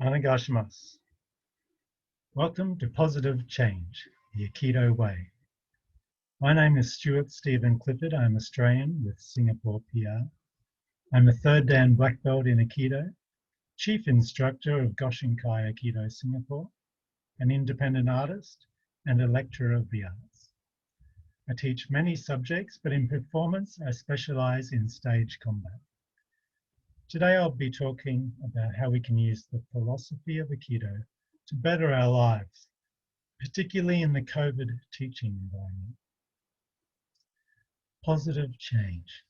Onegashimasu. Welcome to Positive Change, the Aikido Way. My name is Stuart Stephen Clifford. I'm Australian with Singapore PR. I'm a third Dan black belt in Aikido, chief instructor of Goshinkai Aikido Singapore, an independent artist, and a lecturer of the arts. I teach many subjects, but in performance, I specialize in stage combat. Today I'll be talking about how we can use the philosophy of Aikido to better our lives, particularly in the COVID teaching environment. Positive change.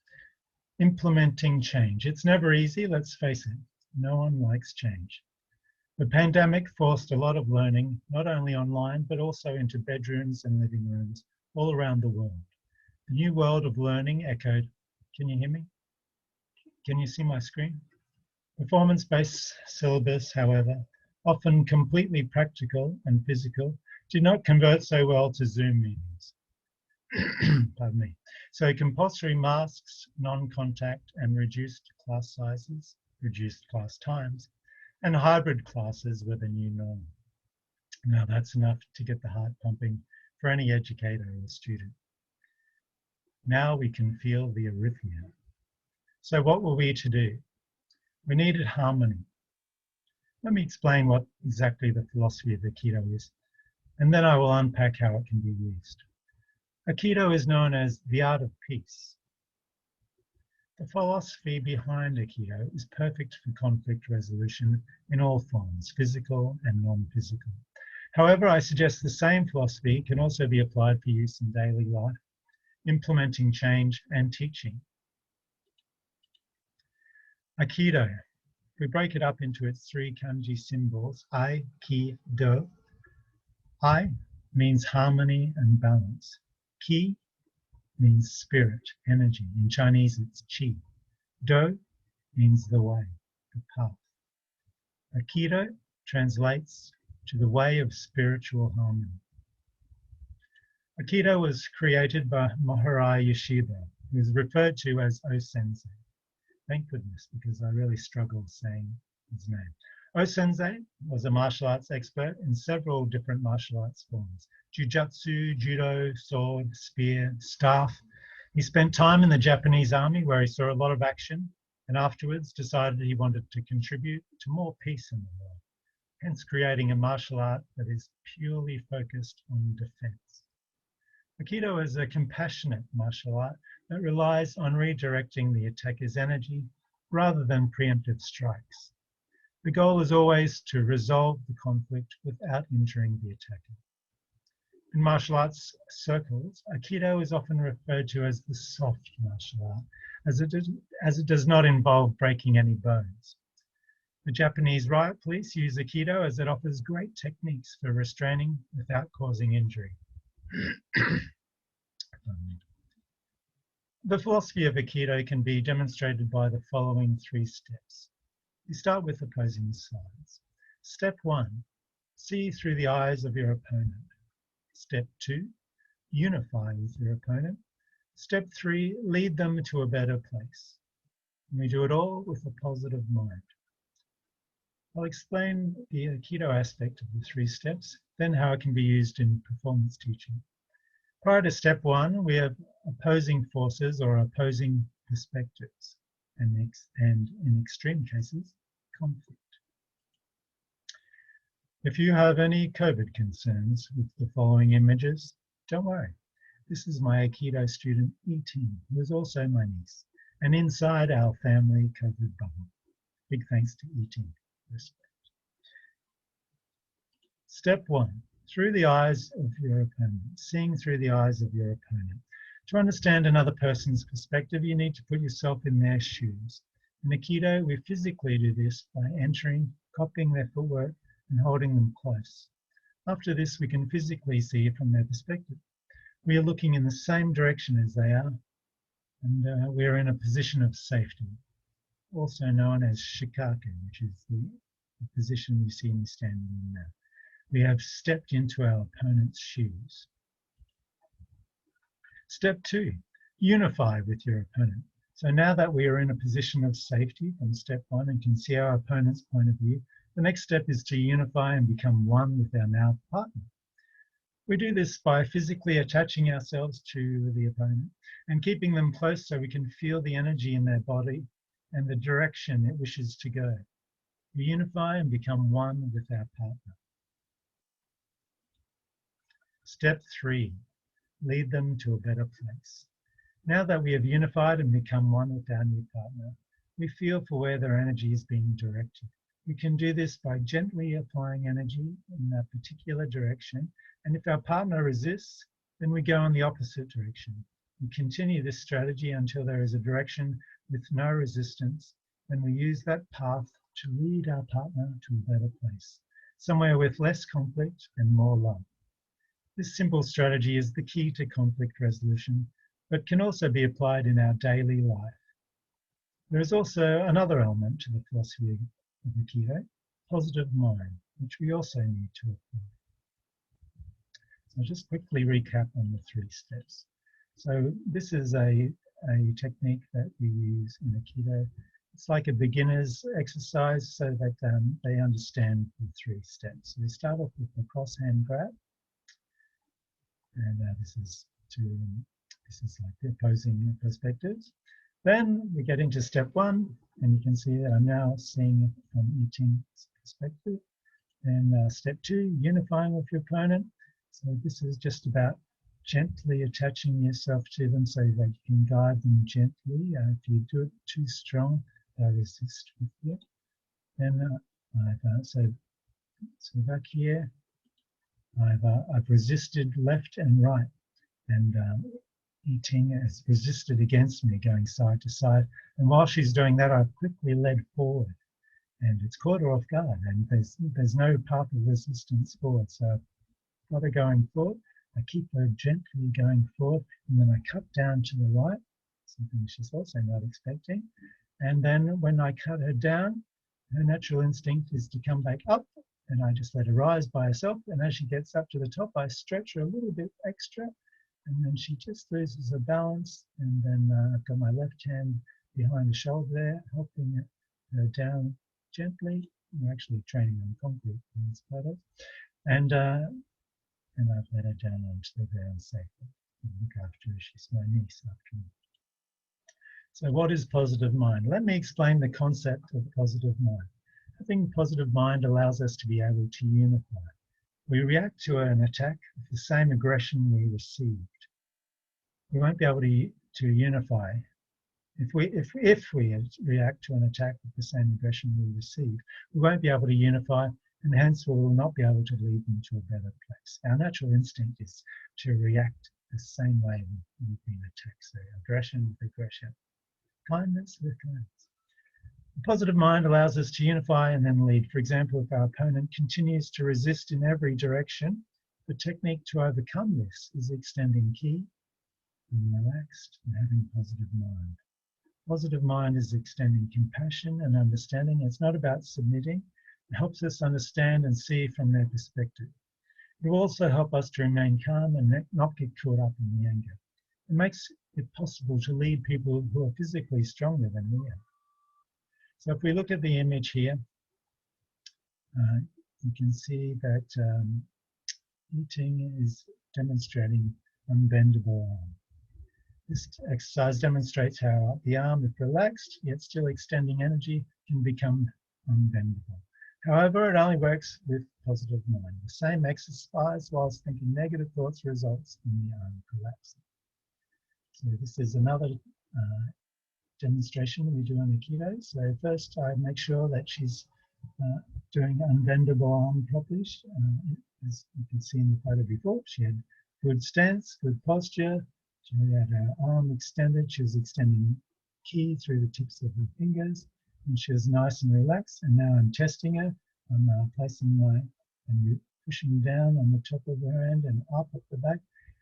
Implementing change. It's never easy, let's face it. No one likes change. The pandemic forced a lot of learning, not only online, but also into bedrooms and living rooms all around the world. The new world of learning echoed. Can you hear me? Can you see my screen? Performance-based syllabus, however, often completely practical and physical, do not convert so well to Zoom meetings. Pardon me. So compulsory masks, non-contact and reduced class sizes, reduced class times, and hybrid classes were the new norm. Now that's enough to get the heart pumping for any educator or student. Now we can feel the arrhythmia. So what were we to do? We needed harmony. Let me explain what exactly the philosophy of Aikido is, and then I will unpack how it can be used. Aikido is known as the art of peace. The philosophy behind Aikido is perfect for conflict resolution in all forms, physical and non-physical. However, I suggest the same philosophy can also be applied for use in daily life, implementing change and teaching. Aikido, if we break it up into its three kanji symbols, I, Ki, Do. I means harmony and balance. Ki means spirit, energy. In Chinese, it's Qi. Do means the way, the path. Aikido translates to the way of spiritual harmony. Aikido was created by Maharaj Yeshiva, who is referred to as O-Sensei. Thank goodness, because I really struggle saying his name. O-Sensei was a martial arts expert in several different martial arts forms. Jiu-jitsu, judo, sword, spear, staff. He spent time in the Japanese army where he saw a lot of action and afterwards decided he wanted to contribute to more peace in the world, hence creating a martial art that is purely focused on defense. Aikido is a compassionate martial art that relies on redirecting the attacker's energy rather than preemptive strikes. The goal is always to resolve the conflict without injuring the attacker. In martial arts circles, Aikido is often referred to as the soft martial art, as it does not involve breaking any bones. The Japanese riot police use Aikido as it offers great techniques for restraining without causing injury. The philosophy of Aikido can be demonstrated by the following three steps. We start with opposing sides. Step 1, see through the eyes of your opponent. Step 2, unify with your opponent. Step 3, lead them to a better place. And we do it all with a positive mind. I'll explain the Aikido aspect of the three steps, then how it can be used in performance teaching. Prior to step 1, we have opposing forces or opposing perspectives, and in extreme cases, conflict. If you have any COVID concerns with the following images, don't worry. This is my Aikido student, E-Team, who is also my niece, and inside our family COVID bubble. Big thanks to E-Team. Respect. Step 1. Through the eyes of your opponent, seeing through the eyes of your opponent. To understand another person's perspective, you need to put yourself in their shoes. In Aikido, we physically do this by entering, copying their footwork, and holding them close. After this, we can physically see it from their perspective. We are looking in the same direction as they are, and we are in a position of safety, also known as shikaku, which is the position you see me standing in now. We have stepped into our opponent's shoes. Step 2, unify with your opponent. So now that we are in a position of safety from step 1 and can see our opponent's point of view, The next step is to unify and become one with our now partner. We do this by physically attaching ourselves to the opponent and keeping them close so we can feel the energy in their body and the direction it wishes to go. We unify and become one with our partner. Step 3, lead them to a better place. Now that we have unified and become one with our new partner, we feel for where their energy is being directed. We can do this by gently applying energy in that particular direction, and if our partner resists, then we go in the opposite direction. We continue this strategy until there is a direction with no resistance, and we use that path to lead our partner to a better place, somewhere with less conflict and more love. This simple strategy is the key to conflict resolution, but can also be applied in our daily life. There is also another element to the philosophy of Aikido, positive mind, which we also need to apply. So I'll just quickly recap on the 3 steps. So this is a technique that we use in Aikido. It's like a beginner's exercise so that they understand the 3 steps. So we start off with the cross hand grab, and this is like the opposing perspectives. Then we get into step 1, and you can see that I'm now seeing it from Yiting's perspective. And step 2, unifying with your opponent. So this is just about gently attaching yourself to them so that you can guide them gently. If you do it too strong, they'll resist with you. Then so back here, I've resisted left and right, and Yiting has resisted against me, going side to side. And while she's doing that, I've quickly led forward, and it's caught her off guard. And there's no path of resistance forward, so I've got her going forward. I keep her gently going forward, and then I cut down to the right, something she's also not expecting. And then when I cut her down, her natural instinct is to come back up, and I just let her rise by herself. And as she gets up to the top, I stretch her a little bit extra, and then she just loses her balance. And then I've got my left hand behind the shoulder there, helping her down gently. We're actually training on concrete in this photo. And I've let her down onto the ground safely. And look after her, she's my niece after me. So what is positive mind? Let me explain the concept of positive mind. Having positive mind allows us to be able to unify. We react to an attack with the same aggression we received. We won't be able to unify if we react to an attack with the same aggression we received. We won't be able to unify, and hence we will not be able to lead them to a better place. Our natural instinct is to react the same way we've been attacked. So aggression with aggression, kindness with kindness. The positive mind allows us to unify and then lead. For example, if our opponent continues to resist in every direction, the technique to overcome this is extending ki, being relaxed, and having positive mind. Positive mind is extending compassion and understanding. It's not about submitting. It helps us understand and see from their perspective. It will also help us to remain calm and not get caught up in the anger. It makes it possible to lead people who are physically stronger than we are. So if we look at the image here, you can see that Yiting is demonstrating unbendable arm. This exercise demonstrates how the arm, if relaxed, yet still extending energy, can become unbendable. However, it only works with positive mind. The same exercise, whilst thinking negative thoughts, results in the arm collapsing. So this is another demonstration we do in Aikido. So first I make sure that she's doing unbendable arm properly. As you can see in the photo before, she had good stance, good posture. She had her arm extended. She was extending ki through the tips of her fingers, and she was nice and relaxed. And now I'm testing her. I'm placing and pushing down on the top of her hand and up at the back.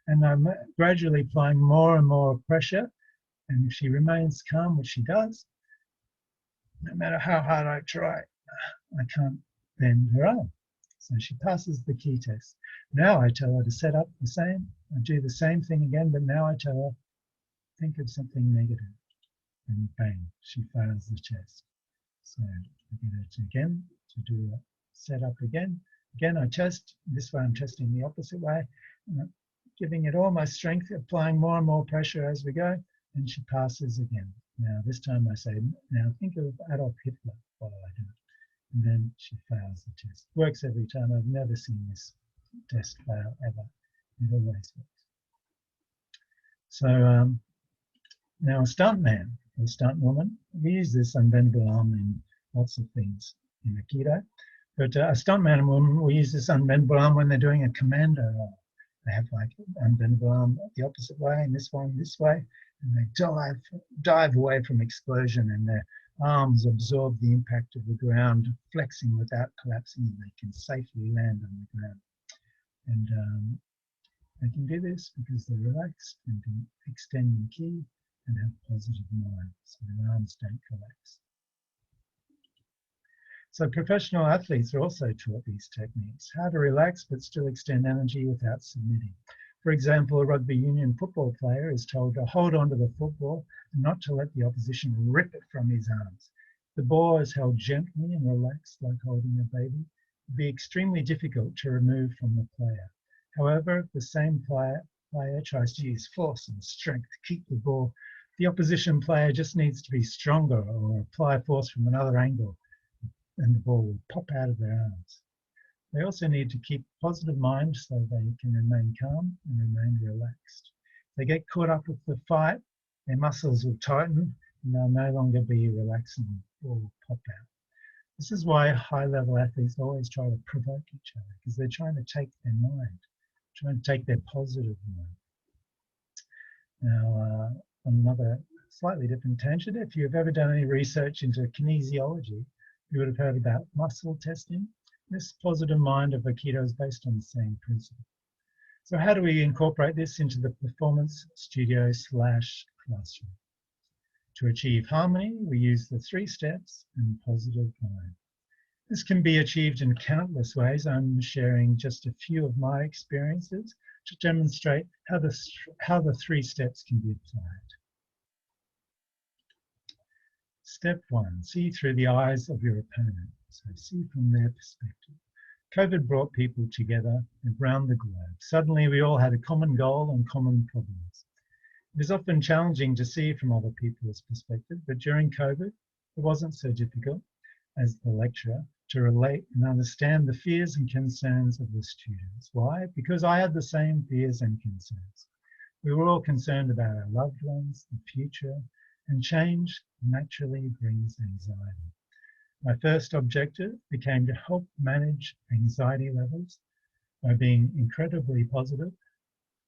And I'm gradually applying more and more pressure. And if she remains calm, which she does, no matter how hard I try, I can't bend her arm. So she passes the ki test. Now I tell her to set up the same. I do the same thing again, but now I tell her, think of something negative. And bang, she fails the test. So I get it again to do a setup again. Again, I test. This way I'm testing the opposite way. Giving it all my strength, applying more and more pressure as we go, and she passes again. Now this time I say, now think of Adolf Hitler while I do it. And then she fails the test. Works every time. I've never seen this test fail ever. It always works. So now a stunt man or stunt woman, we use this unbendable arm in lots of things in Aikido. But a stunt man and woman, we use this unbendable arm when they're doing a commando role. They have like unbendable arm the opposite way and this one this way, and they dive away from explosion, and their arms absorb the impact of the ground, flexing without collapsing, and they can safely land on the ground. And they can do this because they're relaxed and can extend in ki and have positive mind, so their arms don't collapse. So professional athletes are also taught these techniques, how to relax but still extend energy without submitting. For example, a rugby union football player is told to hold onto the football and not to let the opposition rip it from his arms. The ball is held gently and relaxed like holding a baby. It would be extremely difficult to remove from the player. However, if the same player tries to use force and strength to keep the ball, the opposition player just needs to be stronger or apply force from another angle, and the ball will pop out of their arms. They also need to keep a positive mind so they can remain calm and remain relaxed. If they get caught up with the fight, their muscles will tighten and they'll no longer be relaxing, the ball will pop out. This is why high-level athletes always try to provoke each other, because they're trying to take their mind, trying to take their positive mind. Now, on another slightly different tangent, if you've ever done any research into kinesiology, you would have heard about muscle testing. This positive mind of Aikido is based on the same principle. So how do we incorporate this into the performance studio / classroom? To achieve harmony, we use the 3 steps and positive mind. This can be achieved in countless ways. I'm sharing just a few of my experiences to demonstrate how the 3 steps can be applied. Step 1, see through the eyes of your opponent. So see from their perspective. COVID brought people together around the globe. Suddenly we all had a common goal and common problems. It is often challenging to see from other people's perspective, but during COVID, it wasn't so difficult as the lecturer to relate and understand the fears and concerns of the students. Why? Because I had the same fears and concerns. We were all concerned about our loved ones, the future, and change naturally brings anxiety. My first objective became to help manage anxiety levels by being incredibly positive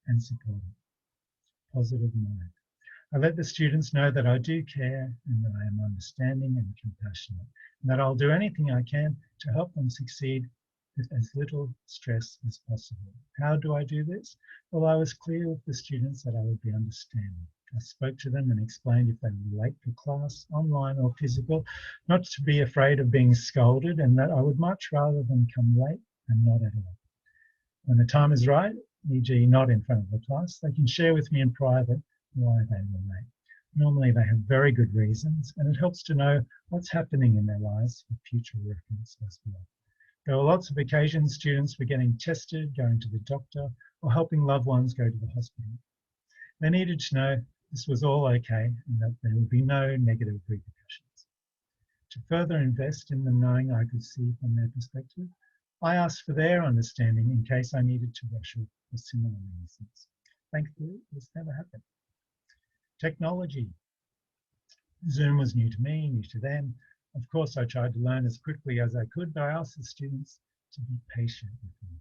and supportive. Positive mind. I let the students know that I do care and that I am understanding and compassionate, and that I'll do anything I can to help them succeed with as little stress as possible. How do I do this? Well, I was clear with the students that I would be understanding. I spoke to them and explained if they were late for class, online or physical, not to be afraid of being scolded, and that I would much rather them come late than not at all. When the time is right, e.g. not in front of the class, they can share with me in private why they were late. Normally they have very good reasons, and it helps to know what's happening in their lives for future reference as well. There were lots of occasions students were getting tested, going to the doctor, or helping loved ones go to the hospital. They needed to know this was all okay and that there would be no negative repercussions. To further invest in them knowing I could see from their perspective, I asked for their understanding in case I needed to rush off for similar reasons. Thankfully, this never happened. Technology. Zoom was new to me, new to them. Of course, I tried to learn as quickly as I could, but I asked the students to be patient with me.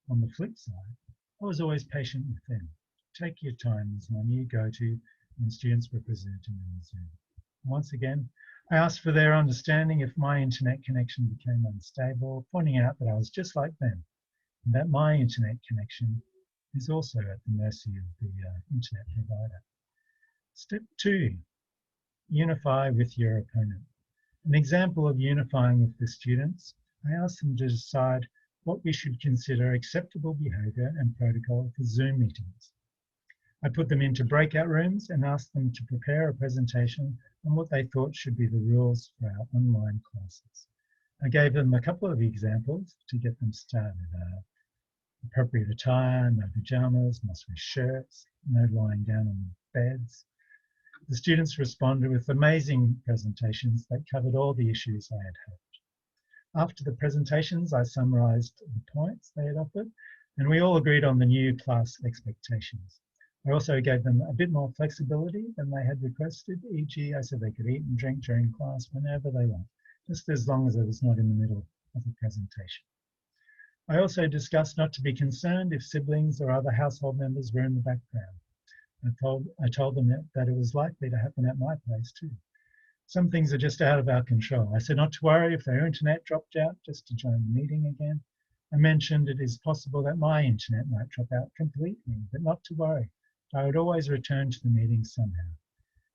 On the flip side, I was always patient with them. Take your time was my new go-to when students were presenting on Zoom. Once again, I asked for their understanding if my internet connection became unstable, pointing out that I was just like them, and that my internet connection is also at the mercy of the internet provider. Step 2, unify with your opponent. An example of unifying with the students, I asked them to decide what we should consider acceptable behavior and protocol for Zoom meetings. I put them into breakout rooms and asked them to prepare a presentation on what they thought should be the rules for our online classes. I gave them a couple of examples to get them started. Appropriate attire, no pajamas, must wear shirts, no lying down on beds. The students responded with amazing presentations that covered all the issues I had had. After the presentations, I summarised the points they had offered, and we all agreed on the new class expectations. I also gave them a bit more flexibility than they had requested, e.g. I said they could eat and drink during class whenever they want, just as long as it was not in the middle of the presentation. I also discussed not to be concerned if siblings or other household members were in the background. I told them that it was likely to happen at my place too. Some things are just out of our control. I said not to worry if their internet dropped out just to join the meeting again. I mentioned it is possible that my internet might drop out completely, but not to worry. I would always return to the meeting somehow.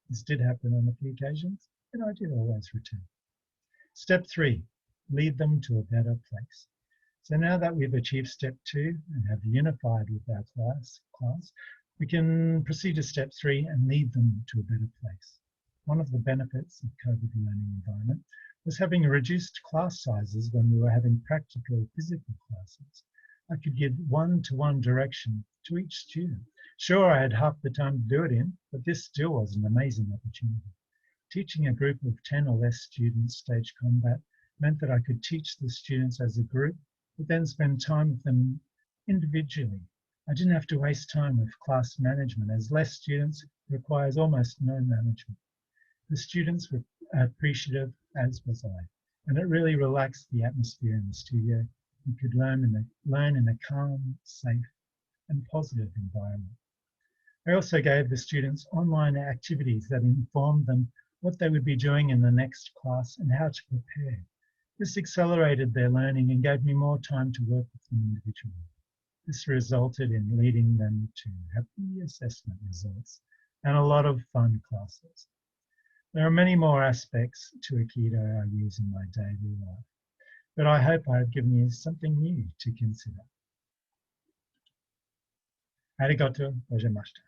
This did happen on a few occasions, but I did always return. Step 3, lead them to a better place. So now that we've achieved step 2 and have unified with our class, we can proceed to step 3 and lead them to a better place. One of the benefits of COVID learning environment was having reduced class sizes when we were having practical physical classes. I could give one-to-one direction to each student. Sure, I had half the time to do it in, but this still was an amazing opportunity. Teaching a group of 10 or less students stage combat meant that I could teach the students as a group, but then spend time with them individually. I didn't have to waste time with class management, as less students requires almost no management. The students were appreciative, as was I, and it really relaxed the atmosphere in the studio. We could learn in a calm, safe, and positive environment. I also gave the students online activities that informed them what they would be doing in the next class and how to prepare. This accelerated their learning and gave me more time to work with them individually. This resulted in leading them to happy assessment results and a lot of fun classes. There are many more aspects to Aikido I use in my daily life, but I hope I have given you something new to consider. Arigato gozaimasu.